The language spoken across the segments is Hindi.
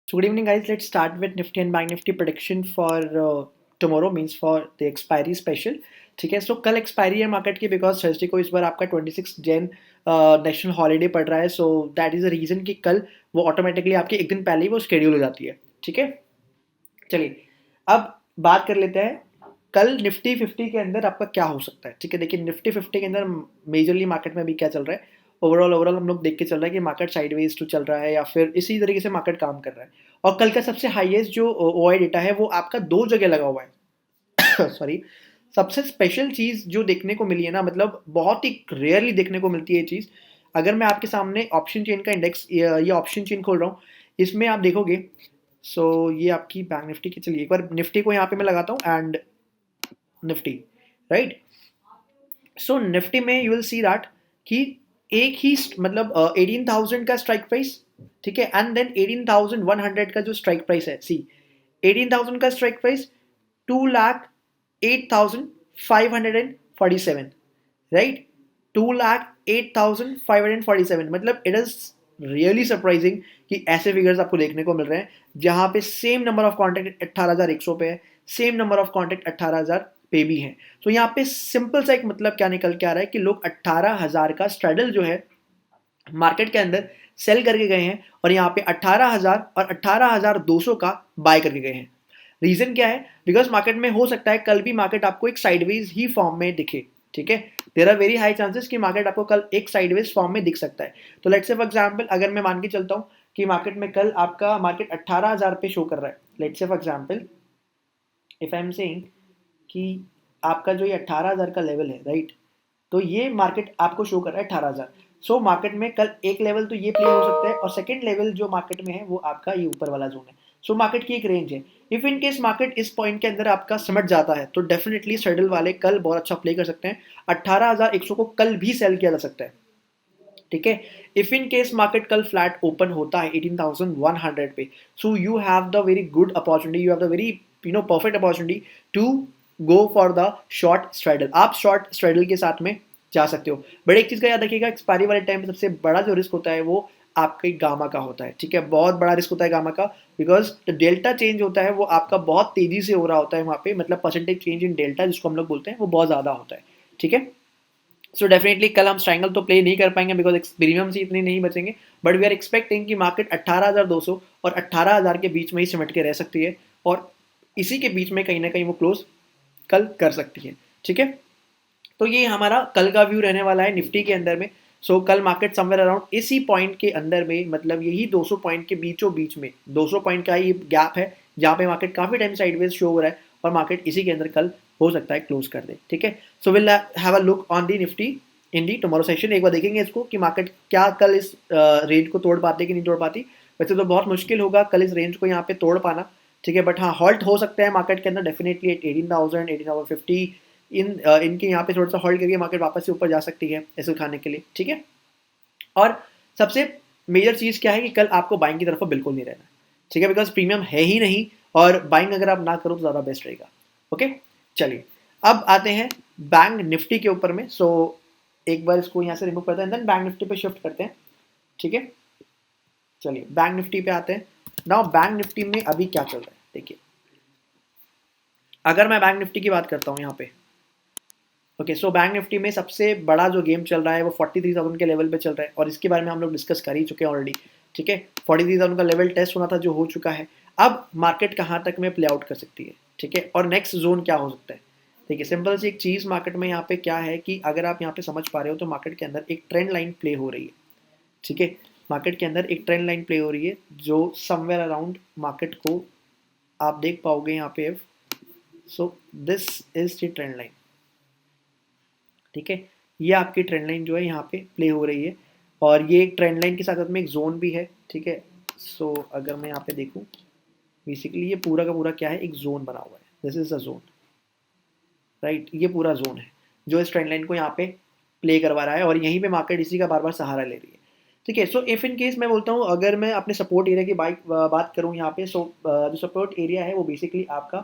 So good evening, guys. Let's start with Nifty and Bank Nifty prediction for tomorrow, means for the expiry special. ठीक है, सो कल एक्सपायरी है मार्केट की बिकॉज थर्सडे को इस बार आपका 26 जैन नेशनल हॉलीडे पड़ रहा है. So that is the reason कि कल वो ऑटोमेटिकली आपके एक दिन पहले ही वो शेड्यूल हो जाती है. ठीक है, चलिए अब बात कर लेते हैं कल निफ्टी 50 के अंदर आपका क्या हो सकता है. ठीक है, देखिए निफ्टी 50 के अंदर मेजरली मार्केट में अभी क्या चल रहा है. ओवरऑल हम लोग देख के चल रहा है कि मार्केट साइडवेज टू चल रहा है या फिर इसी तरीके से मार्केट काम कर रहा है. और कल का सबसे हाईएस्ट जो ओआई डेटा है वो आपका दो जगह लगा हुआ है. सॉरी, सबसे स्पेशल चीज जो देखने को मिली है ना, मतलब बहुत ही रेयरली देखने को मिलती है ये चीज. अगर मैं आपके सामने ऑप्शन चेन का इंडेक्स, ये ऑप्शन चेन खोल रहा हूँ, इसमें आप देखोगे. सो ये आपकी बैंक निफ्टी की, चलिए एक बार निफ्टी को यहाँ पे मैं लगाता हूँ and Nifty, right. So Nifty में यू विल सी दैट कि एक ही मतलब 18,000 का स्ट्राइक प्राइस. ठीक है, एंड देन 18,100 का जो स्ट्राइक प्राइस है. सी, 18,000 का स्ट्राइक प्राइस, 2,08,547, राइट. 2,08,547, मतलब इट इज रियली सरप्राइजिंग कि ऐसे फिगर्स आपको देखने को मिल रहे हैं जहां पे सेम नंबर ऑफ कॉन्टैक्ट 18,100 पे है, सेम नंबर ऑफ कॉन्टैक्ट 18,000 पे भी है. तो यहाँ पे सिंपल सा एक मतलब क्या निकल के आ रहा है कि लोग 18,000 का स्ट्रेडल जो है मार्केट के अंदर सेल करके गए हैं और यहाँ पे 18,000 और 18,200 का बाय करके गए हैं. रीजन क्या है? बिकॉज मार्केट में हो सकता है कल भी मार्केट आपको एक साइडवेज ही फॉर्म में दिखे. ठीक है, there are very high chances कि मार्केट आपको कल एक साइडवेज फॉर्म में दिख सकता है. तो लेट्स से फॉर एग्जांपल अगर मैं मान के चलता हूं कि मार्केट में कल आपका मार्केट 18,000 पे शो कर रहा है. Let's say for example if I am saying कि आपका जो ये 18,000 का लेवल है, राइट, तो ये मार्केट आपको शो कर रहा है 18,000. सो मार्केट में कल एक लेवल तो ये प्ले हो सकता है और सेकंड लेवल जो मार्केट में है वो आपका ये ऊपर वाला जोन है. सो मार्केट की एक रेंज है. इफ इन केस मार्केट इस पॉइंट के अंदर आपका समझ जाता है तो डेफिनेटली सैडल वाले कल बहुत अच्छा प्ले कर सकते हैं. 18,100 को कल भी सेल किया जा सकता है. ठीक है, इफ इन केस मार्केट कल फ्लैट ओपन होता है 18,100 पे, so you have the very good opportunity, you have the very perfect opportunity to go for the short straddle. आप शॉर्ट स्ट्रेडल के साथ में जा सकते हो. बट एक चीज का याद रखिएगा, एक्सपायरी वाले टाइम पे सबसे बड़ा जो रिस्क होता है वो आपके गामा का होता है. ठीक है, बहुत बड़ा रिस्क होता है गामा का, बिकॉज डेल्टा चेंज होता है वो आपका बहुत तेजी से हो रहा होता है वहां पे, मतलब परसेंटेज चेंज इन डेल्टा जिसको हम लोग बोलते हैं वो बहुत ज्यादा होता है. ठीक है, सो डेफिनेटली कल हम स्ट्रैंगल तो प्ले नहीं कर पाएंगे बिकॉज प्रीमियम से इतने नहीं बचेंगे. बट वी आर एक्सपेक्टिंग कि मार्केट 18,200 और 18,000 के बीच में ही सिमट के रह सकती है और इसी के बीच में कहीं ना कहीं वो क्लोज कल कर सकती है. ठीक है, तो ये हमारा कल का व्यू रहने वाला है निफ्टी के अंदर में. सो कल मार्केट समवेयर अराउंड इसी पॉइंट के अंदर में, मतलब यही 200 पॉइंट के बीचों बीच में, 200 पॉइंट का ये गैप है जहाँ पे मार्केट काफी टाइम साइडवेज शो हो रहा है और मार्केट इसी के अंदर कल हो सकता है क्लोज कर दे. ठीक है, so will have a look on the Nifty in the tomorrow session. एक बार देखेंगे इसको कि मार्केट क्या कल इस रेंज को तोड़ पाती है कि नहीं तोड़ पाती. वैसे तो बहुत मुश्किल होगा कल इस रेंज को यहाँ पे तोड़ पाना. ठीक है, बट हाँ हॉल्ट हो सकता है मार्केट के अंदर डेफिनेटली एट 18,000 18,050. इनके यहाँ पे थोड़ा सा होल्ड करके मार्केट वापस से ऊपर जा सकती है ऐसे खाने के लिए. ठीक है, और सबसे मेजर चीज क्या है कि कल आपको बाइंग की तरफ बिल्कुल नहीं रहना. ठीक है, बिकॉज प्रीमियम है ही नहीं और बाइंग अगर आप ना करो तो ज्यादा बेस्ट रहेगा. ओके, चलिए अब आते हैं बैंक निफ्टी के ऊपर में. सो एक बार इसको यहाँ से रिमूव करते हैं, देन बैंक निफ्टी पे शिफ्ट करते हैं. ठीक है, चलिए बैंक निफ्टी पे आते हैं. नाउ बैंक निफ्टी में अभी क्या चल रहा है देखिए. अगर मैं बैंक निफ्टी की बात करता हूँ यहाँ पे, ओके, सो बैंक निफ्टी में सबसे बड़ा जो गेम चल रहा है वो 43,000 के लेवल पे चल रहा है और इसके बारे में हम लोग डिस्कस कर ही चुके हैं ऑलरेडी. ठीक है, 43,000 का लेवल टेस्ट होना था जो हो चुका है. अब मार्केट कहाँ तक में प्ले आउट कर सकती है. ठीक है, और नेक्स्ट जोन क्या हो सकता है. देखिए सिंपल सी एक चीज़ मार्केट में यहाँ पे क्या है कि अगर आप यहाँ पे समझ पा रहे हो तो मार्केट के अंदर एक ट्रेंड लाइन प्ले हो रही है. ठीक है, मार्केट के अंदर एक ट्रेंड लाइन प्ले हो रही है जो समवेयर अराउंड मार्केट को आप देख पाओगे यहाँ पे. So this is the trend line. ठीक है, ये आपकी ट्रेंड लाइन जो है यहाँ पे प्ले हो रही है और ये एक ट्रेंड लाइन के साथ साथ में एक जोन भी है. ठीक है, सो अगर मैं यहाँ पे देखूँ, बेसिकली ये पूरा का पूरा क्या है, एक जोन बना हुआ है. This is a zone, right. ये पूरा जोन है जो इस ट्रेंड लाइन को यहाँ पे प्ले करवा रहा है और यहीं पे मार्केट इसी का बार बार सहारा ले रही है. ठीक है, सो इफ इन केस मैं बोलता हूँ अगर मैं अपने सपोर्ट एरिया की बात करूँ यहाँ पे, सो जो सपोर्ट एरिया है वो बेसिकली आपका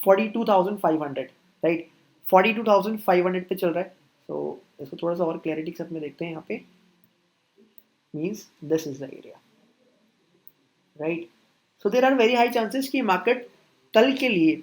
42,500, राइट. 42,500 पे चल रहा है. सो इसको थोड़ा सा और क्लैरिटी के साथ में देखते हैं यहाँ पे. Means this is the area, right. So there are very high chances कि मार्केट कल के लिए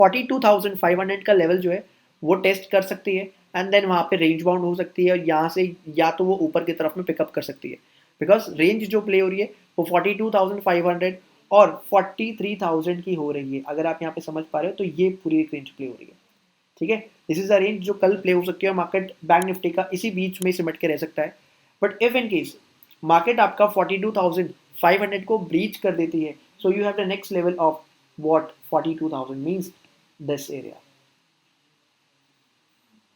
42,500 का लेवल जो है वो टेस्ट कर सकती है एंड देन वहाँ पे रेंज बाउंड हो सकती है और यहाँ से या तो वो ऊपर की तरफ में पिकअप कर सकती है बिकॉज रेंज जो प्ले हो रही है वो 42,500 और 43,000 की हो रही है। अगर आप यहाँ पे समझ पा रहे हो तो ये पूरी एक रेंज प्ले हो रही है, ठीक है। दिस इज अ रेंज जो कल प्ले हो सकती है और मार्केट बैंक निफ्टी का इसी बीच में सिमट के रह सकता है। But if in case market आपका 42,500 को ब्रीच कर देती है सो you have the next level of what 42,000 means this area,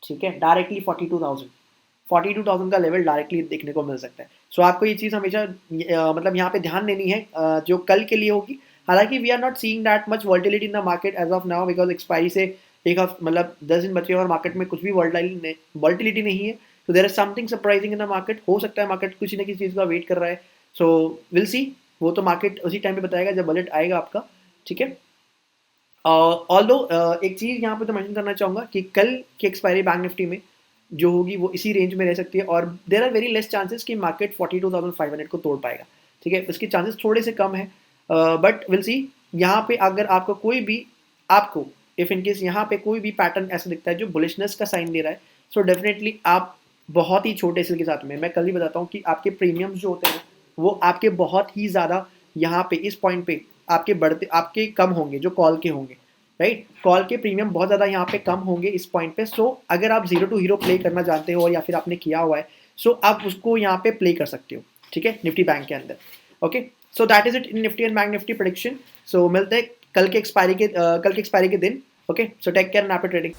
ठीक है। डायरेक्टली 42,000 का लेवल डायरेक्टली देखने को मिल सकता है। सो आपको ये चीज़ हमेशा मतलब यहाँ पे ध्यान देनी है जो कल के लिए होगी। हालांकि we are not seeing that much volatility in the market as of now because expiry से एक मतलब 10 दिन बचे और मार्केट में कुछ भी वॉल्टिलिटी नहीं है। तो there is something surprising in the market. हो सकता है मार्केट किसी न किसी चीज़ का वेट कर रहा है। सो विल सी, वो तो मार्केट उसी टाइम पे बताएगा जब बजट आएगा आपका, ठीक है। ऑल्दो एक चीज़ यहाँ पे तो मेंशन करना चाहूँगा कि कल की एक्सपायरी बैंक निफ्टी में जो होगी वो इसी रेंज में रह सकती है और there are very less chances कि मार्केट 42,500 को तोड़ पाएगा, ठीक है। इसके चांसेस थोड़े से कम है बट विल सी। यहाँ पे अगर आपको कोई भी आपको इफ इनकेस यहाँ पे कोई भी पैटर्न ऐसा दिखता है जो बुलिशनेस का साइन दे रहा है सो डेफिनेटली आप बहुत ही छोटे सेल के साथ में, मैं कल ही बताता हूँ कि आपके प्रीमियम्स जो होते हैं वो आपके बहुत ही ज़्यादा यहाँ पे इस पॉइंट पे आपके बढ़ते आपके कम होंगे जो कॉल के होंगे, राइट। कॉल के प्रीमियम बहुत ज़्यादा यहाँ पे कम होंगे इस पॉइंट पे। सो अगर आप जीरो टू हीरो प्ले करना जानते हो या फिर आपने किया हुआ है सो आप उसको यहाँ पे प्ले कर सकते हो, ठीक है, निफ्टी बैंक के अंदर। Okay, so that is it in Nifty and bank Nifty prediction. So मिलते हैं कल के एक्सपायरी के दिन। Okay, so take care and happy trading.